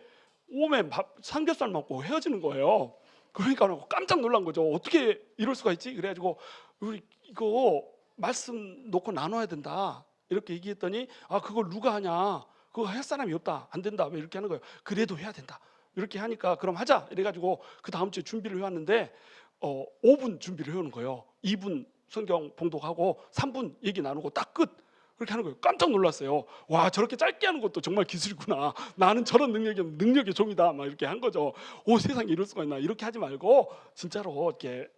오면 삼겹살 먹고 헤어지는 거예요. 그러니까 깜짝 놀란 거죠. 어떻게 이럴 수가 있지? 그래가지고 우리 이거 말씀 놓고 나눠야 된다 이렇게 얘기했더니 그걸 누가 하냐? 그거 할 사람이 없다. 안 된다. 왜 이렇게 하는 거예요? 그래도 해야 된다. 이렇게 하니까 그럼 하자. 이래가지고 그 다음 주에 준비를 해왔는데 5분 준비를 해오는 거예요. 2분 성경 봉독하고 3분 얘기 나누고 딱 끝. 그렇게 하는 거예요. 깜짝 놀랐어요. 와, 저렇게 짧게 하는 것도 정말 기술이구나. 나는 저런 능력의 종이다. 막 이렇게 한 거죠. 오, 세상에 이럴 수가 있나. 이렇게 하지 말고 진짜로 이렇게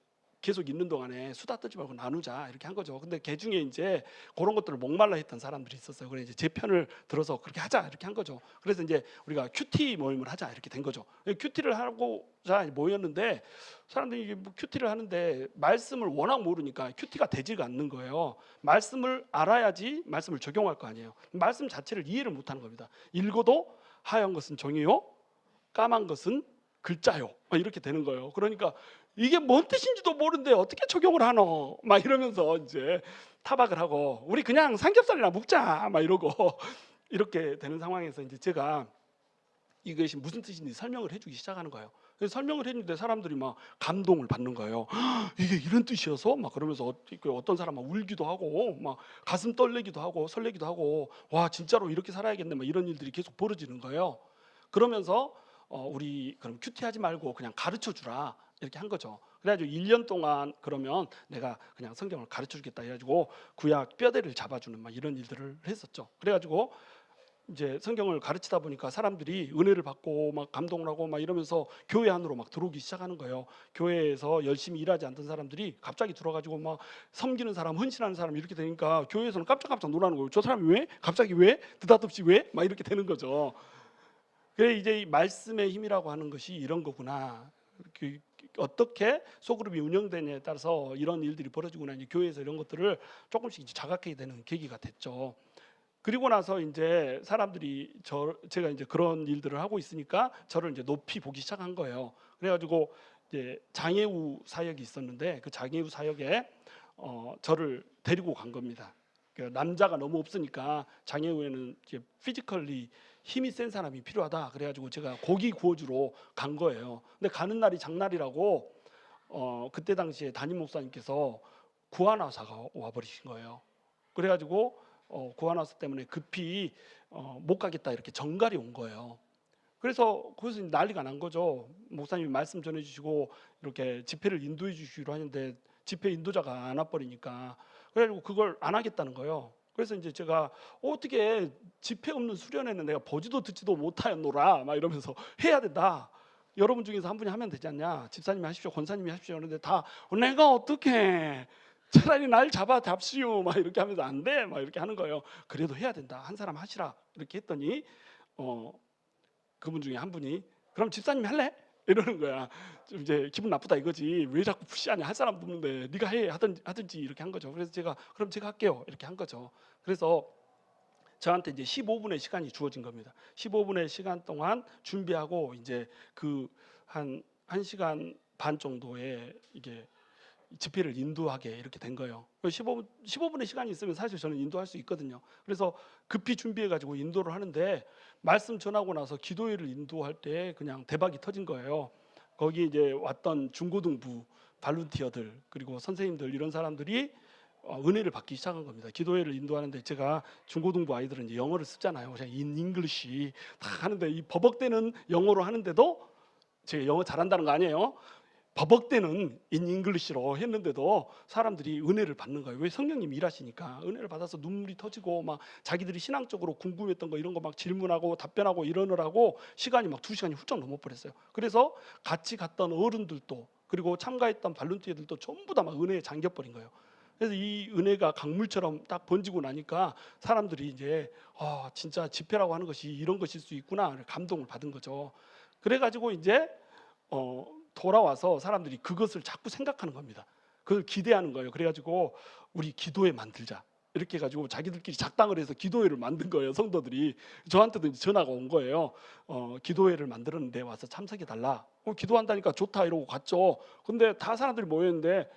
계속 있는 동안에 수다 떨지 말고 나누자 이렇게 한 거죠. 근데 그 중에 이제 그런 것들을 목말라 했던 사람들이 있었어요. 그래서 이제 제 편을 들어서 그렇게 하자 이렇게 한 거죠. 그래서 이제 우리가 큐티 모임을 하자 이렇게 된 거죠. 큐티를 하고자 모였는데 사람들이 이게 뭐 큐티를 하는데 말씀을 워낙 모르니까 큐티가 되지가 않는 거예요. 말씀을 알아야지 말씀을 적용할 거 아니에요. 말씀 자체를 이해를 못하는 겁니다. 읽어도 하얀 것은 종이요, 까만 것은 글자요. 이렇게 되는 거예요. 그러니까 이게 뭔 뜻인지도 모르는데 어떻게 적용을 하노? 막 이러면서 이제 타박을 하고 우리 그냥 삼겹살이나 먹자 막 이러고 이렇게 되는 상황에서 이제 제가 이것이 무슨 뜻인지 설명을 해주기 시작하는 거예요. 그래서 설명을 했는데 사람들이 막 감동을 받는 거예요. 이게 이런 뜻이어서 막 그러면서 어떤 사람은 울기도 하고 막 가슴 떨리기도 하고 설레기도 하고 와 진짜로 이렇게 살아야겠네 막 이런 일들이 계속 벌어지는 거예요. 그러면서 우리 그럼 큐티하지 말고 그냥 가르쳐 주라 이렇게 한 거죠. 그래가지고 1년 동안 그러면 내가 그냥 성경을 가르쳐 주겠다 해가지고 구약 뼈대를 잡아주는 막 이런 일들을 했었죠. 그래가지고 이제 성경을 가르치다 보니까 사람들이 은혜를 받고 막 감동을 하고 막 이러면서 교회 안으로 막 들어오기 시작하는 거예요. 교회에서 열심히 일하지 않던 사람들이 갑자기 들어가지고 막 섬기는 사람, 헌신하는 사람 이렇게 되니까 교회에서는 깜짝깜짝 놀라는 거예요. 저 사람이 왜? 갑자기 왜? 느닷없이 왜? 막 이렇게 되는 거죠. 그래 이제 이 말씀의 힘이라고 하는 것이 이런 거구나. 어떻게 소그룹이 운영되냐에 따라서 이런 일들이 벌어지구나. 이제 교회에서 이런 것들을 조금씩 이제 자각하게 되는 계기가 됐죠. 그리고 나서 이제 사람들이 제가 이제 그런 일들을 하고 있으니까 저를 이제 높이 보기 시작한 거예요. 그래가지고 이제 장애우 사역이 있었는데 그 장애우 사역에 저를 데리고 간 겁니다. 남자가 너무 없으니까 장애우에는 이제 피지컬리 힘이 센 사람이 필요하다. 그래가지고 제가 고기 구워주러 간 거예요. 근데 가는 날이 장날이라고 그때 당시에 담임 목사님께서 구하나사가 와버리신 거예요. 그래가지고 구하나사 때문에 급히 못 가겠다 이렇게 전갈이 온 거예요. 그래서 거기서 난리가 난 거죠. 목사님이 말씀 전해주시고 이렇게 집회를 인도해 주시기로 하는데 집회 인도자가 안 와버리니까 그래가지고 그걸 안 하겠다는 거예요. 그래서 이제 제가 어떻게 집회 없는 수련회는 내가 보지도 듣지도 못하였노라 막 이러면서 해야 된다. 여러분 중에서 한 분이 하면 되지 않냐? 집사님이 하십시오, 권사님이 하십시오. 그런데 다 내가 어떻게 차라리 날 잡시오 막 이렇게 하면서 안 돼 막 이렇게 하는 거예요. 그래도 해야 된다. 한 사람 하시라 이렇게 했더니 그분 중에 한 분이 그럼 집사님이 할래? 이러는 거야. 좀 이제 기분 나쁘다 이거지. 왜 자꾸 푸시하냐, 할 사람도 없는데 네가 해 하든지 이렇게 한 거죠. 그래서 제가 그럼 제가 할게요 이렇게 한 거죠. 그래서 저한테 이제 15분의 시간이 주어진 겁니다. 15분의 시간 동안 준비하고 이제 그 한 1시간 반 정도의 이게 집회를 인도하게 이렇게 된 거예요. 15분의 시간이 있으면 사실 저는 인도할 수 있거든요. 그래서 급히 준비해 가지고 인도를 하는데 말씀 전하고 나서 기도회를 인도할 때 그냥 대박이 터진 거예요. 거기 이제 왔던 중고등부 발룬티어들 그리고 선생님들 이런 사람들이 은혜를 받기 시작한 겁니다. 기도회를 인도하는데 제가 중고등부 아이들은 이제 영어를 쓰잖아요. 그냥 in English 다 하는데 이 버벅대는 영어로 하는데도 제가 영어 잘한다는 거 아니에요. 버벅대는 in English로 했는데도 사람들이 은혜를 받는 거예요. 왜? 성령님이 일하시니까. 은혜를 받아서 눈물이 터지고 막 자기들이 신앙적으로 궁금했던 거 이런 거 막 질문하고 답변하고 이러느라고 시간이 막 2시간이 훌쩍 넘어버렸어요. 그래서 같이 갔던 어른들도 그리고 참가했던 발룬티어들도 전부 다 막 은혜에 잠겨버린 거예요. 그래서 이 은혜가 강물처럼 딱 번지고 나니까 사람들이 이제 진짜 집회라고 하는 것이 이런 것일 수 있구나 감동을 받은 거죠. 그래가지고 이제 돌아와서 사람들이 그것을 자꾸 생각하는 겁니다. 그걸 기대하는 거예요. 그래가지고 우리 기도회 만들자 이렇게 해가지고 자기들끼리 작당을 해서 기도회를 만든 거예요. 성도들이 저한테도 이제 전화가 온 거예요. 기도회를 만들었는데 와서 참석해 달라. 기도한다니까 좋다 이러고 갔죠. 근데 다 사람들이 모였는데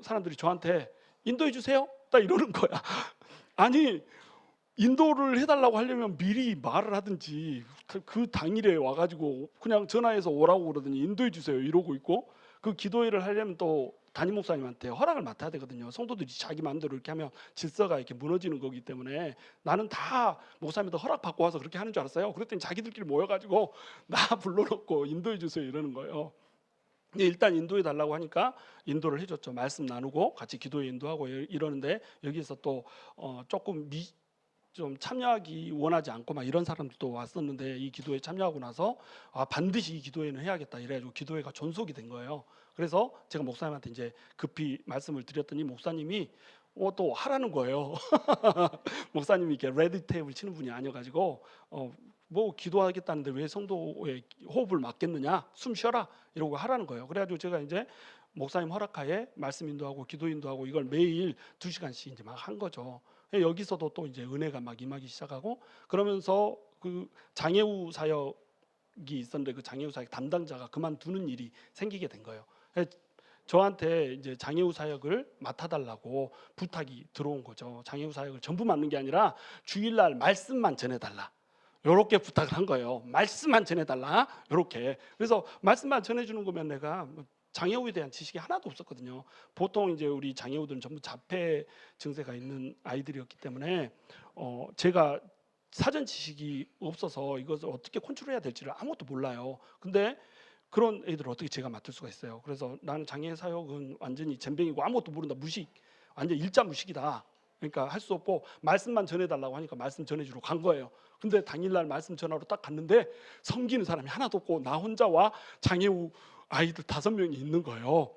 사람들이 저한테 인도해 주세요 딱 이러는 거야. 아니 인도를 해달라고 하려면 미리 말을 하든지 그 당일에 와가지고 그냥 전화해서 오라고 그러더니 인도해 주세요 이러고 있고, 그 기도회를 하려면 또 담임 목사님한테 허락을 맡아야 되거든요. 성도들이 자기 마음대로 이렇게 하면 질서가 이렇게 무너지는 거기 때문에 나는 다 목사님한테 허락 받고 와서 그렇게 하는 줄 알았어요. 그랬더니 자기들끼리 모여가지고 나 불러놓고 인도해 주세요 이러는 거예요. 일단 인도해 달라고 하니까 인도를 해줬죠. 말씀 나누고 같이 기도에 인도하고 이러는데 여기서 또 조금 좀 참여하기 원하지 않고 막 이런 사람들도 왔었는데 이 기도에 참여하고 나서 반드시 이 기도회는 해야겠다 이래가지고 기도회가 존속이 된 거예요. 그래서 제가 목사님한테 이제 급히 말씀을 드렸더니 목사님이 또 하라는 거예요. 목사님이 이렇게 레드 테이블 치는 분이 아니어가지고 뭐 기도하겠다는데 왜 성도의 호흡을 막겠느냐, 숨 쉬어라 이러고 하라는 거예요. 그래가지고 제가 이제 목사님 허락하에 말씀 인도하고 기도 인도하고 이걸 매일 2시간씩 이제 막 한 거죠. 여기서도 또 이제 은혜가 막 임하기 시작하고, 그러면서 그 장애우 사역이 있었는데 그 장애우 사역 담당자가 그만두는 일이 생기게 된 거예요. 저한테 이제 장애우 사역을 맡아달라고 부탁이 들어온 거죠. 장애우 사역을 전부 맡는 게 아니라 주일날 말씀만 전해달라. 이렇게 부탁을 한 거예요. 말씀만 전해달라. 이렇게. 그래서 말씀만 전해주는 거면 내가 장애우에 대한 지식이 하나도 없었거든요. 보통 이제 우리 장애우들은 전부 자폐 증세가 있는 아이들이었기 때문에 제가 사전 지식이 없어서 이것을 어떻게 컨트롤해야 될지를 아무것도 몰라요. 근데 그런 애들을 어떻게 제가 맡을 수가 있어요. 그래서 나는 장애 사역은 완전히 젬병이고 아무것도 모른다, 무식, 완전 일자 무식이다. 그러니까 할 수 없고 말씀만 전해달라고 하니까 말씀 전해주러 간 거예요. 근데 당일날 말씀 전하러 딱 갔는데 섬기는 사람이 하나도 없고 나 혼자와 장애우 아이들 5명이 있는 거예요.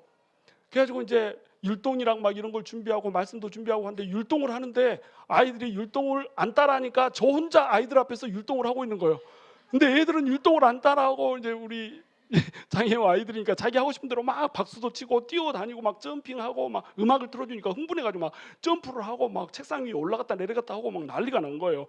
그래가지고 이제 율동이랑 막 이런 걸 준비하고 말씀도 준비하고 하는데 율동을 하는데 아이들이 율동을 안 따라하니까 저 혼자 아이들 앞에서 율동을 하고 있는 거예요. 근데 애들은 율동을 안 따라하고 이제 우리 장애우 아이들이니까 자기 하고 싶은 대로 막 박수도 치고 뛰어다니고 막 점핑하고 막 음악을 틀어주니까 흥분해가지고 막 점프를 하고 막 책상 위에 올라갔다 내려갔다 하고 막 난리가 난 거예요.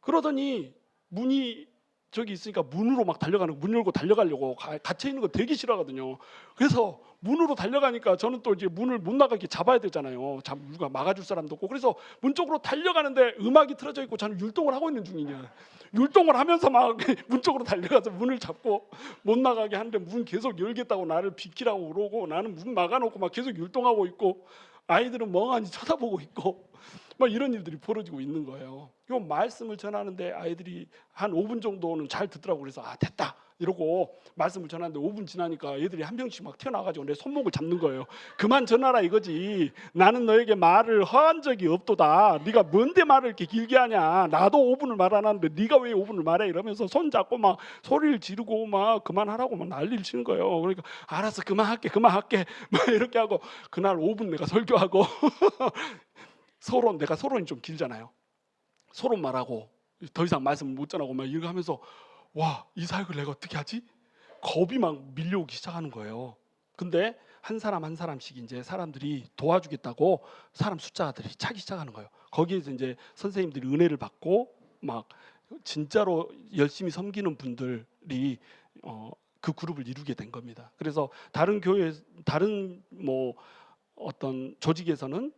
그러더니 문이 저기 있으니까 문으로 막 달려가는 거, 문 열고 달려가려고 갇혀 있는 거 되게 싫어하거든요. 그래서 문으로 달려가니까 저는 또 이제 문을 못 나가게 잡아야 되잖아요. 누가 막아줄 사람도 없고. 그래서 문 쪽으로 달려가는데 음악이 틀어져 있고 저는 율동을 하고 있는 중이냐. 율동을 하면서 막 문 쪽으로 달려가서 문을 잡고 못 나가게 하는데 문 계속 열겠다고 나를 비키라고 그러고 나는 문 막아놓고 막 계속 율동하고 있고 아이들은 멍하니 쳐다보고 있고 막 이런 일들이 벌어지고 있는 거예요. 이 말씀을 전하는데 아이들이 한 5분 정도는 잘 듣더라고. 그래서 됐다 이러고 말씀을 전하는데 5분 지나니까 애들이 한 명씩 막 튀어나와가지고 내 손목을 잡는 거예요. 그만 전하라 이거지. 나는 너에게 말을 허한 적이 없도다. 네가 뭔데 말을 이렇게 길게 하냐. 나도 5분을 말 안 하는데 네가 왜 5분을 말해 이러면서 손 잡고 막 소리를 지르고 막 그만하라고 막 난리를 치는 거예요. 그러니까 알았어 그만할게 막 이렇게 하고 그날 5분 내가 설교하고 내가 서론이 좀 길잖아요. 서론 말하고 더 이상 말씀 못 전하고 막 이렇게 하면서 와, 이 사역을 내가 어떻게 하지? 겁이 막 밀려오기 시작하는 거예요. 근데 한 사람 한 사람씩 이제 사람들이 도와주겠다고 사람 숫자들이 차기 시작하는 거예요. 거기에서 이제 선생님들이 은혜를 받고 막 진짜로 열심히 섬기는 분들이 그 그룹을 이루게 된 겁니다. 그래서 다른 교회, 다른 뭐 어떤 조직에서는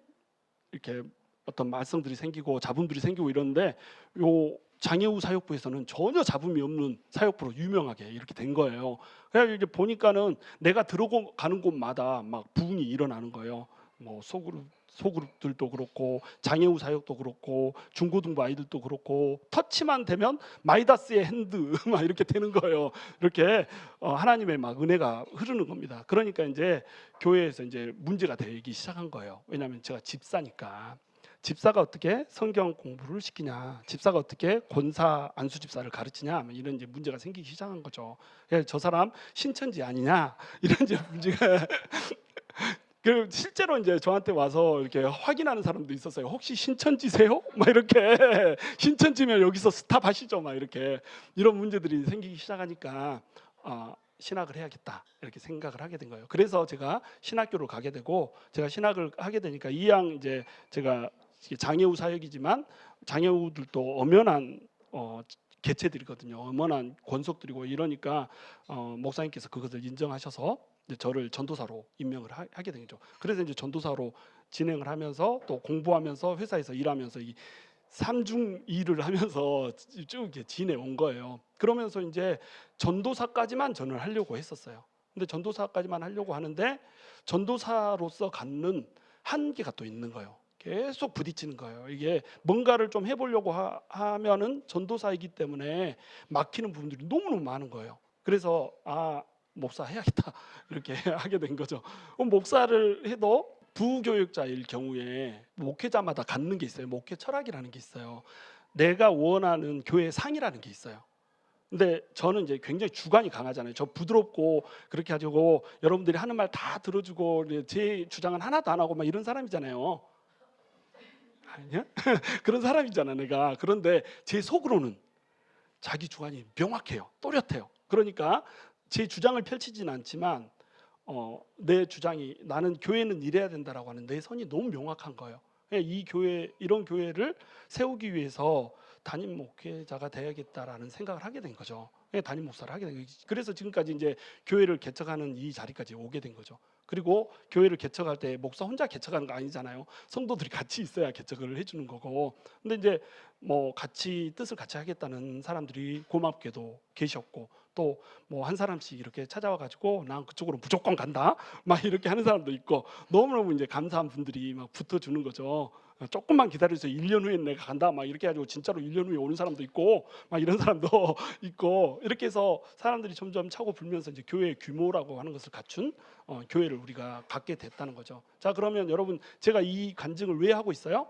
이렇게 어떤 말썽들이 생기고 잡음들이 생기고 이러는데 요 장애우 사역부에서는 전혀 잡음이 없는 사역부로 유명하게 이렇게 된 거예요. 그래서 이제 보니까는 내가 들어가는 곳마다 막 부흥이 일어나는 거예요. 뭐 소그룹들도 그렇고 장애우 사역도 그렇고 중고등부 아이들도 그렇고 터치만 되면 마이다스의 핸드 막 이렇게 되는 거예요. 이렇게 하나님의 막 은혜가 흐르는 겁니다. 그러니까 이제 교회에서 이제 문제가 되기 시작한 거예요. 왜냐하면 제가 집사니까. 집사가 어떻게 성경 공부를 시키냐, 집사가 어떻게 권사 안수 집사를 가르치냐, 뭐 이런 이제 문제가 생기기 시작한 거죠. 저 사람 신천지 아니냐 이런 이제 문제가. 그 실제로 이제 저한테 와서 이렇게 확인하는 사람도 있었어요. 혹시 신천지세요? 막 이렇게 신천지면 여기서 스탑하시죠? 막 이렇게 이런 문제들이 생기기 시작하니까 신학을 해야겠다 이렇게 생각을 하게 된 거예요. 그래서 제가 신학교를 가게 되고 제가 신학을 하게 되니까 이왕 이제 제가 장애우 사역이지만 장애우들도 엄연한 개체들이거든요. 엄연한 권속들이고 이러니까 목사님께서 그것을 인정하셔서 이제 저를 전도사로 임명을 하게 된 거죠. 그래서 이제 전도사로 진행을 하면서 또 공부하면서 회사에서 일하면서 이 삼중 일을 하면서 쭉 이렇게 지내온 거예요. 그러면서 이제 전도사까지만 저는 하려고 했었어요. 근데 전도사까지만 하려고 하는데 전도사로서 갖는 한계가 또 있는 거예요. 계속 부딪히는 거예요. 이게 뭔가를 좀 해보려고 하면은 전도사이기 때문에 막히는 부분들이 너무너무 많은 거예요. 그래서 목사 해야겠다 이렇게 하게 된 거죠. 목사를 해도 부교육자일 경우에 목회자마다 갖는 게 있어요. 목회 철학이라는 게 있어요. 내가 원하는 교회 상이라는 게 있어요. 근데 저는 이제 굉장히 주관이 강하잖아요. 저 부드럽고 그렇게 가지고 여러분들이 하는 말 다 들어주고 제 주장은 하나도 안 하고 막 이런 사람이잖아요. 아니야? 그런 사람이잖아 내가. 그런데 제 속으로는 자기 주관이 명확해요. 또렷해요. 그러니까 제 주장을 펼치진 않지만 내 주장이 나는 교회는 이래야 된다라고 하는 내 선이 너무 명확한 거예요. 이 교회 이런 교회를 세우기 위해서 담임 목회자가 돼야겠다라는 생각을 하게 된 거죠. 담임 목사를 하게 된 거죠. 그래서 지금까지 이제 교회를 개척하는 이 자리까지 오게 된 거죠. 그리고 교회를 개척할 때 목사 혼자 개척하는 거 아니잖아요. 성도들이 같이 있어야 개척을 해주는 거고. 근데 이제 뭐 같이 뜻을 같이 하겠다는 사람들이 고맙게도 계셨고 또 뭐 한 사람씩 이렇게 찾아와 가지고 난 그쪽으로 무조건 간다 막 이렇게 하는 사람도 있고 너무너무 이제 감사한 분들이 막 붙어주는 거죠. 조금만 기다려주세요. 1년 후에 내가 간다 막 이렇게 해가지고 진짜로 1년 후에 오는 사람도 있고 막 이런 사람도 있고 이렇게 해서 사람들이 점점 차고 불면서 이제 교회의 규모라고 하는 것을 갖춘 교회를 우리가 갖게 됐다는 거죠. 자, 그러면 여러분 제가 이 간증을 왜 하고 있어요?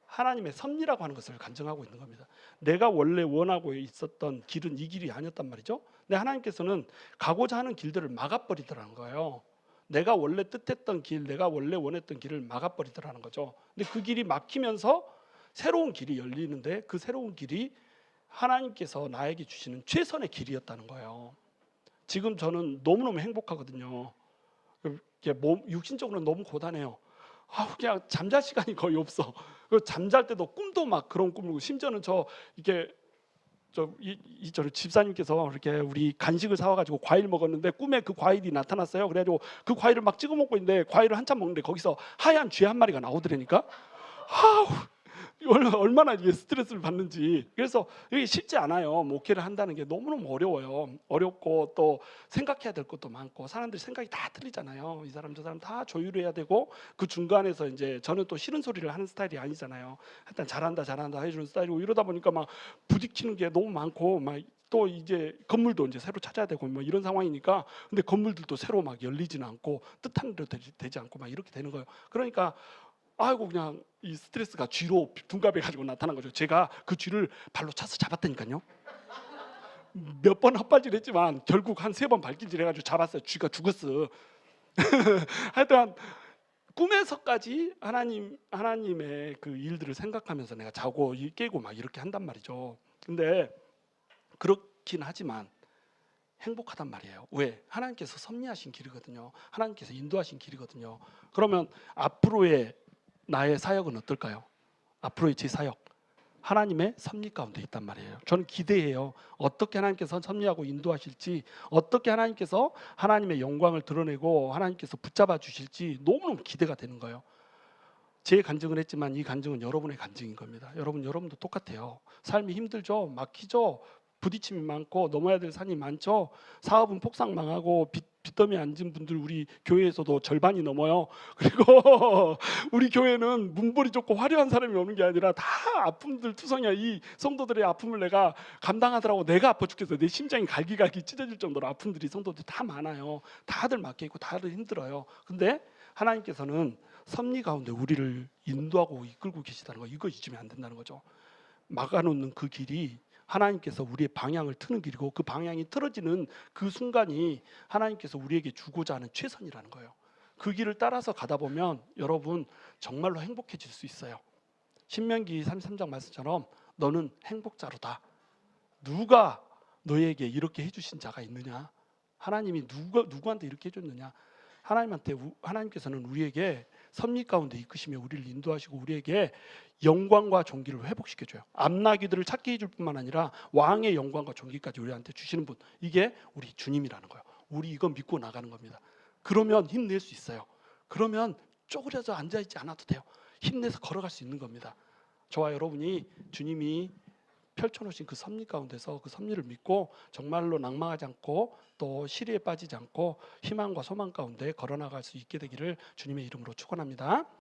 하나님의 섭리라고 하는 것을 간증하고 있는 겁니다. 내가 원래 원하고 있었던 길은 이 길이 아니었단 말이죠. 근데 하나님께서는 가고자 하는 길들을 막아버리더라는 거예요. 내가 원래 뜻했던 길, 내가 원래 원했던 길을 막아버리더라는 거죠. 근데 그 길이 막히면서 새로운 길이 열리는데 그 새로운 길이 하나님께서 나에게 주시는 최선의 길이었다는 거예요. 지금 저는 너무너무 행복하거든요. 육신적으로 너무 고단해요. 그냥 잠잘 시간이 거의 없어. 잠잘 때도 꿈도 막 그런 꿈을 꾸고 심지어는 저를 집사님께서 이렇게 우리 간식을 사와가지고 과일 먹었는데 꿈에 그 과일이 나타났어요. 그래가지고 그 과일을 막 찍어 먹고 있는데 과일을 한참 먹는데 거기서 하얀 쥐 한 마리가 나오더라니까. 얼마나 이게 스트레스를 받는지. 그래서 이게 쉽지 않아요. 목회를 한다는 게 너무너무 어려워요. 어렵고 또 생각해야 될 것도 많고 사람들이 생각이 다 틀리잖아요. 이 사람 저 사람 다 조율해야 되고 그 중간에서 이제 저는 또 싫은 소리를 하는 스타일이 아니잖아요. 일단 잘한다 해주는 스타일이고 이러다 보니까 막 부딪히는 게 너무 많고 막 또 이제 건물도 이제 새로 찾아야 되고 뭐 이런 상황이니까 근데 건물들도 새로 막 열리지는 않고 뜻한 대로 되지 않고 막 이렇게 되는 거예요. 그러니까 그냥 이 스트레스가 쥐로 둔갑해 가지고 나타난 거죠. 제가 그 쥐를 발로 차서 잡았다니까요. 몇 번 헛발질했지만 결국 한 3번 발길질 해가지고 잡았어요. 쥐가 죽었어. 하여튼 꿈에서까지 하나님의 그 일들을 생각하면서 내가 자고 깨고 막 이렇게 한단 말이죠. 근데 그렇게 좋긴 하지만 행복하단 말이에요. 왜? 하나님께서 섭리하신 길이거든요. 하나님께서 인도하신 길이거든요. 그러면 앞으로의 나의 사역은 어떨까요? 앞으로의 제 사역, 하나님의 섭리 가운데 있단 말이에요. 저는 기대해요. 어떻게 하나님께서 섭리하고 인도하실지, 어떻게 하나님께서 하나님의 영광을 드러내고 하나님께서 붙잡아 주실지 너무너무 기대가 되는 거예요. 제 간증을 했지만 이 간증은 여러분의 간증인 겁니다. 여러분도 똑같아요. 삶이 힘들죠. 막히죠. 부딪힘이 많고 넘어야 될 산이 많죠. 사업은 폭삭 망하고 빚더미에 앉은 분들 우리 교회에서도 절반이 넘어요. 그리고 우리 교회는 문벌이 좋고 화려한 사람이 오는 게 아니라 다 아픔들 투성이야. 이 성도들의 아픔을 내가 감당하더라고. 내가 아파 죽겠어. 내 심장이 갈기갈기 찢어질 정도로 아픔들이 성도들이 다 많아요. 다들 막혀 있고 다들 힘들어요. 근데 하나님께서는 섭리 가운데 우리를 인도하고 이끌고 계시다는 거, 이거 잊으면 안 된다는 거죠. 막아놓는 그 길이 하나님께서 우리의 방향을 트는 길이고, 그 방향이 틀어지는 그 순간이 하나님께서 우리에게 주고자 하는 최선이라는 거예요. 그 길을 따라서 가다 보면 여러분 정말로 행복해질 수 있어요. 신명기 33장 말씀처럼 너는 행복자로다. 누가 너에게 이렇게 해주신 자가 있느냐? 하나님이 누구한테 이렇게 해줬느냐? 하나님께서는 우리에게 섭리 가운데 이끄시며 우리를 인도하시고 우리에게 영광과 존귀를 회복시켜줘요. 암나귀들을 찾게 해줄 뿐만 아니라 왕의 영광과 존귀까지 우리한테 주시는 분, 이게 우리 주님이라는 거예요. 우리 이거 믿고 나가는 겁니다. 그러면 힘낼 수 있어요. 그러면 쪼그려져 앉아있지 않아도 돼요. 힘내서 걸어갈 수 있는 겁니다. 저와 여러분이 주님이 펼쳐놓으신 그 섭리 가운데서 그 섭리를 믿고 정말로 낭망하지 않고 또 시리에 빠지지 않고 희망과 소망 가운데 걸어나갈 수 있게 되기를 주님의 이름으로 축원합니다.